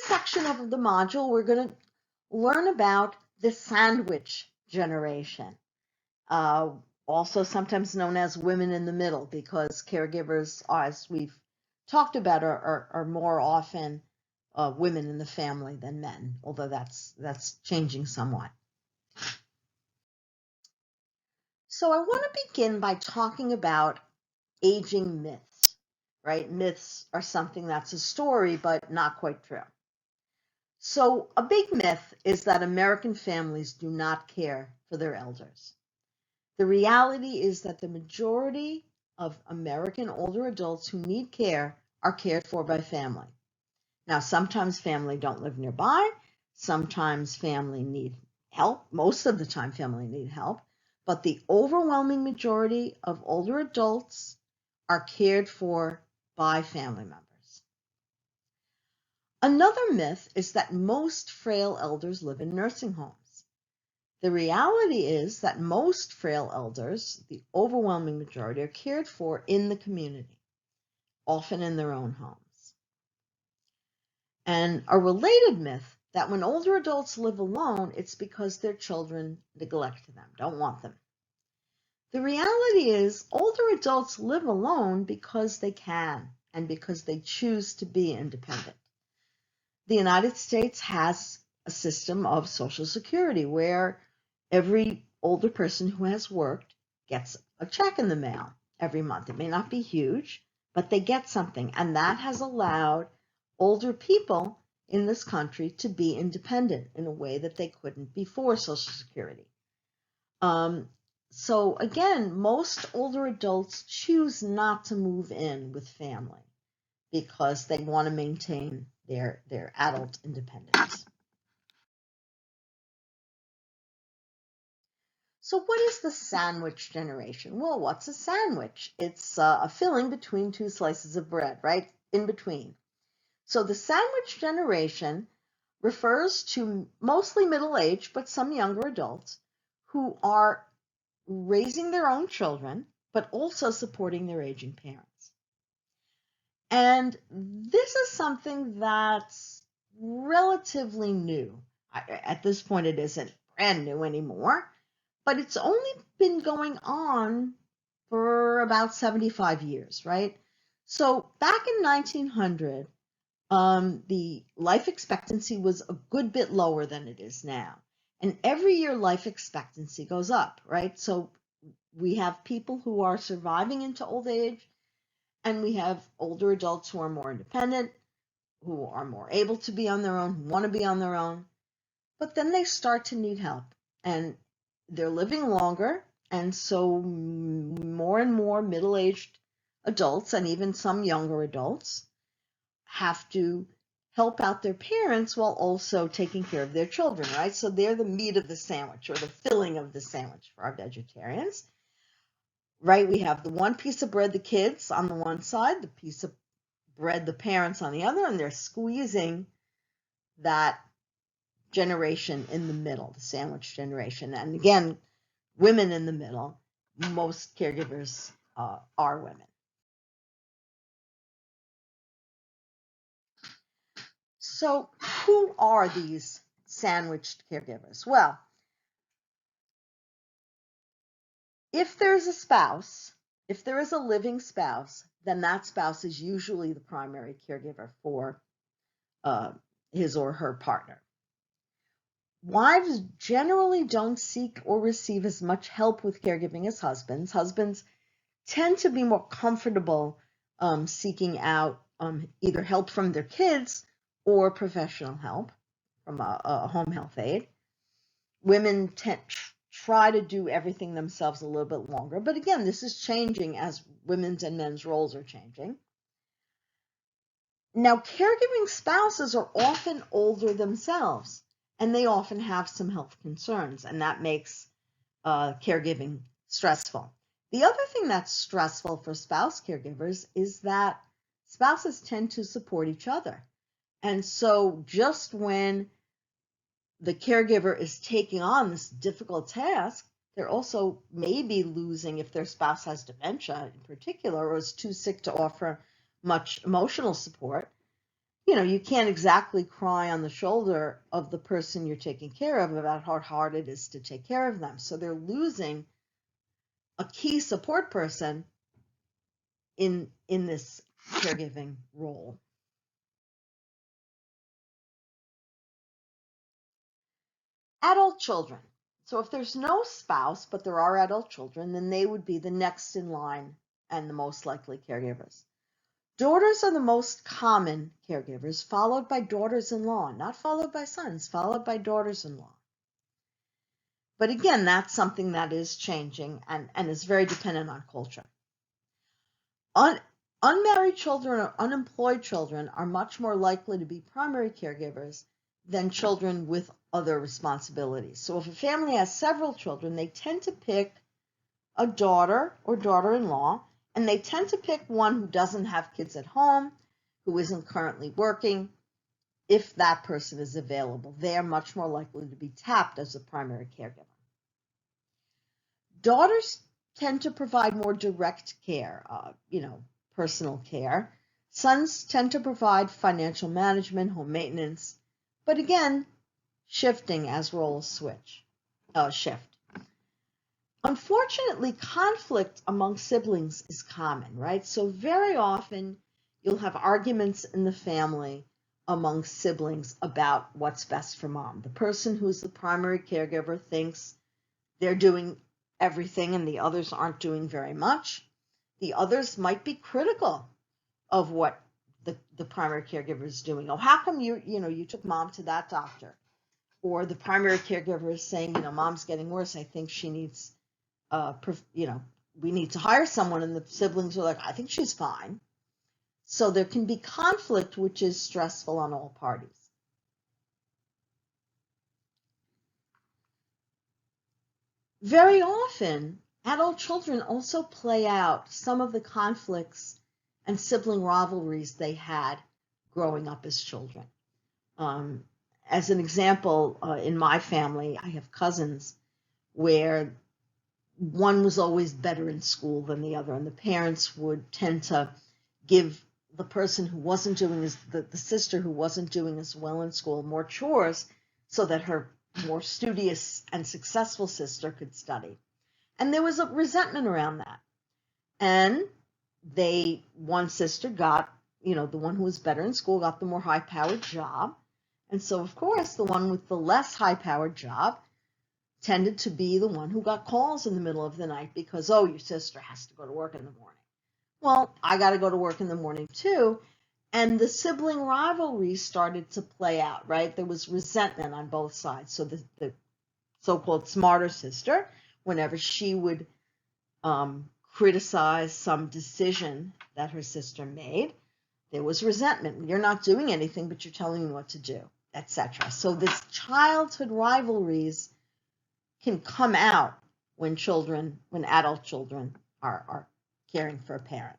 section of the module, we're going to learn about the sandwich generation, also sometimes known as women in the middle, because caregivers, as we've talked about, are more often women in the family than men, although that's changing somewhat. So I want to begin by talking about aging myths, right? Myths are something that's a story, but not quite true. So a big myth is that American families do not care for their elders. The reality is that the majority of American older adults who need care are cared for by family. Now, sometimes family don't live nearby. Sometimes family need help. Most of the time family need help. But the overwhelming majority of older adults are cared for by family members. Another myth is that most frail elders live in nursing homes. The reality is that most frail elders, the overwhelming majority, are cared for in the community, often in their own homes. And a related myth that when older adults live alone, it's because their children neglect them, don't want them. The reality is older adults live alone because they can and because they choose to be independent. The United States has a system of Social Security where every older person who has worked gets a check in the mail every month. It may not be huge, but they get something. And that has allowed older people in this country to be independent in a way that they couldn't before Social Security. So again, most older adults choose not to move in with family because they want to maintain their adult independence. So what is the sandwich generation? Well, what's a sandwich? It's a filling between two slices of bread, right? In between. So the sandwich generation refers to mostly middle-aged, but some younger adults who are raising their own children, but also supporting their aging parents. And this is something that's relatively new. At this point, it isn't brand new anymore, but it's only been going on for about 75 years, right? So back in 1900, the life expectancy was a good bit lower than it is now. And every year life expectancy goes up, right? So we have people who are surviving into old age, and we have older adults who are more independent, who are more able to be on their own, who want to be on their own. But then they start to need help, and they're living longer. And so more and more middle-aged adults, and even some younger adults, have to help out their parents while also taking care of their children, right? So they're the meat of the sandwich, or the filling of the sandwich for our vegetarians. Right, we have the one piece of bread, the kids on the one side, the piece of bread, the parents on the other, and they're squeezing that generation in the middle, the sandwich generation. And again, women in the middle. Most caregivers are women. So who are these sandwiched caregivers? Well, if there's a spouse, if there is a living spouse, then that spouse is usually the primary caregiver for his or her partner. Wives generally don't seek or receive as much help with caregiving as husbands. Husbands tend to be more comfortable seeking out either help from their kids or professional help from a home health aide. Women try to do everything themselves a little bit longer. But again, this is changing as women's and men's roles are changing. Now, caregiving spouses are often older themselves, and they often have some health concerns, and that makes caregiving stressful. The other thing that's stressful for spouse caregivers is that spouses tend to support each other. And so just when the caregiver is taking on this difficult task, they're also maybe losing, if their spouse has dementia in particular, or is too sick to offer much emotional support, you can't exactly cry on the shoulder of the person you're taking care of about how hard it is to take care of them. So they're losing a key support person in this caregiving role. Adult children. So if there's no spouse, but there are adult children, then they would be the next in line and the most likely caregivers. Daughters are the most common caregivers, followed by daughters-in-law, not followed by sons, followed by daughters-in-law. But again, that's something that is changing and is very dependent on culture. Unmarried children or unemployed children are much more likely to be primary caregivers than children with other responsibilities. So if a family has several children, they tend to pick a daughter or daughter-in-law, and they tend to pick one who doesn't have kids at home, who isn't currently working, if that person is available. They are much more likely to be tapped as a primary caregiver. Daughters tend to provide more direct care, personal care. Sons tend to provide financial management, home maintenance, but again, shifting as roles shift. Unfortunately, conflict among siblings is common, right? So very often you'll have arguments in the family among siblings about what's best for mom. The person who's the primary caregiver thinks they're doing everything and the others aren't doing very much. The others might be critical of what the primary caregiver is doing. Oh, how come you took mom to that doctor? Or the primary caregiver is saying, mom's getting worse. I think she needs, we need to hire someone. And the siblings are like, I think she's fine. So there can be conflict, which is stressful on all parties. Very often, adult children also play out some of the conflicts and sibling rivalries they had growing up as children. As an example, in my family, I have cousins where one was always better in school than the other, and the parents would tend to give the person who wasn't doing the sister who wasn't doing as well in school more chores so that her more studious and successful sister could study. And there was a resentment around that. And one sister got, the one who was better in school got the more high-powered job. And so, of course, the one with the less high-powered job tended to be the one who got calls in the middle of the night because, oh, your sister has to go to work in the morning. Well, I got to go to work in the morning too. And the sibling rivalry started to play out, right? There was resentment on both sides. So the so-called smarter sister, whenever she would criticize some decision that her sister made, there was resentment. You're not doing anything, but you're telling me what to do, etc. So this childhood rivalries can come out when adult children are caring for a parent.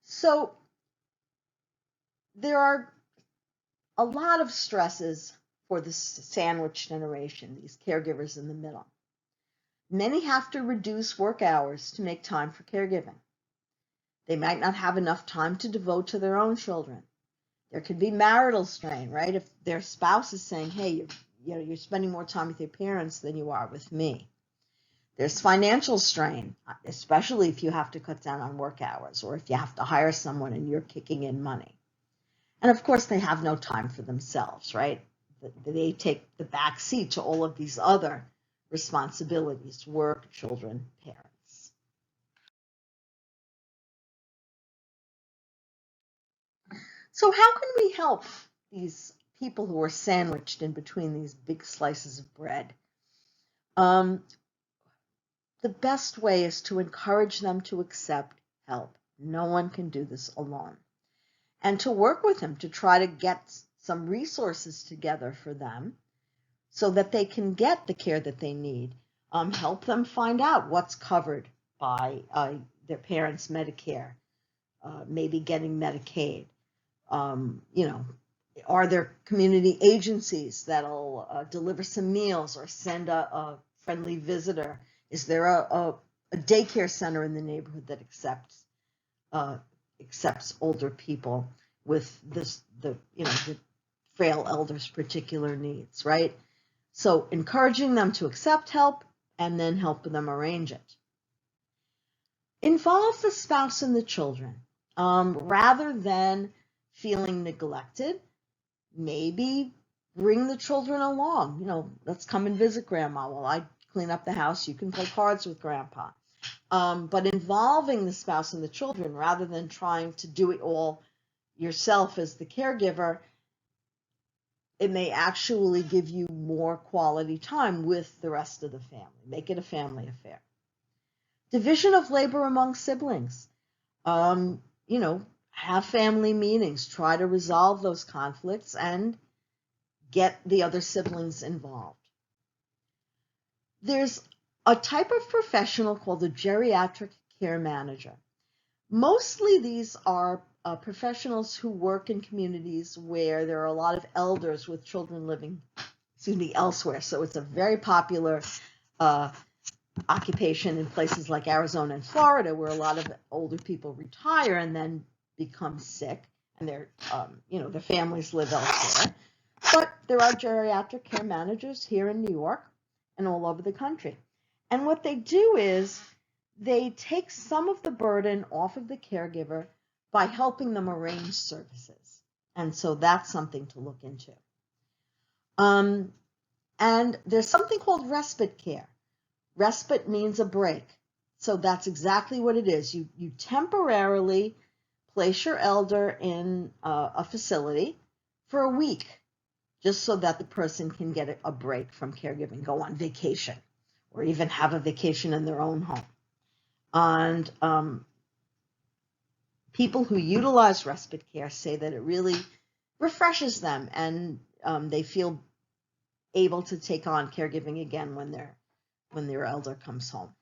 So there are a lot of stresses for the sandwich generation, these caregivers in the middle. Many have to reduce work hours to make time for caregiving. They might not have enough time to devote to their own children. There could be marital strain, right? If their spouse is saying, hey, you're spending more time with your parents than you are with me. There's financial strain, especially if you have to cut down on work hours or if you have to hire someone and you're kicking in money. And of course, they have no time for themselves, right? They take the back seat to all of these other responsibilities, work, children, parents. So how can we help these people who are sandwiched in between these big slices of bread? The best way is to encourage them to accept help. No one can do this alone. And to work with them to try to get some resources together for them so that they can get the care that they need. Help them find out what's covered by their parents' Medicare, maybe getting Medicaid. Are there community agencies that'll deliver some meals or send a friendly visitor? Is there a daycare center in the neighborhood that accepts accepts older people with the frail elders' particular needs, right? So encouraging them to accept help and then helping them arrange it. Involve the spouse and the children. Rather than feeling neglected, maybe bring the children along. Let's come and visit grandma while I clean up the house. You can play cards with grandpa. But involving the spouse and the children rather than trying to do it all yourself as the caregiver, it may actually give you more quality time with the rest of the family. Make it a family affair. Division of labor among siblings. Have family meetings. Try to resolve those conflicts and get the other siblings involved. There's a type of professional called a geriatric care manager. Mostly these are professionals who work in communities where there are a lot of elders with children living, elsewhere. So it's a very popular occupation in places like Arizona and Florida, where a lot of older people retire and then become sick, and their families live elsewhere. But there are geriatric care managers here in New York and all over the country. And what they do is they take some of the burden off of the caregiver by helping them arrange services. And so that's something to look into. And there's something called respite care. Respite means a break. So that's exactly what it is. You temporarily place your elder in a facility for a week, just so that the person can get a break from caregiving, go on vacation, or even have a vacation in their own home. And people who utilize respite care say that it really refreshes them, and they feel able to take on caregiving again when their elder comes home.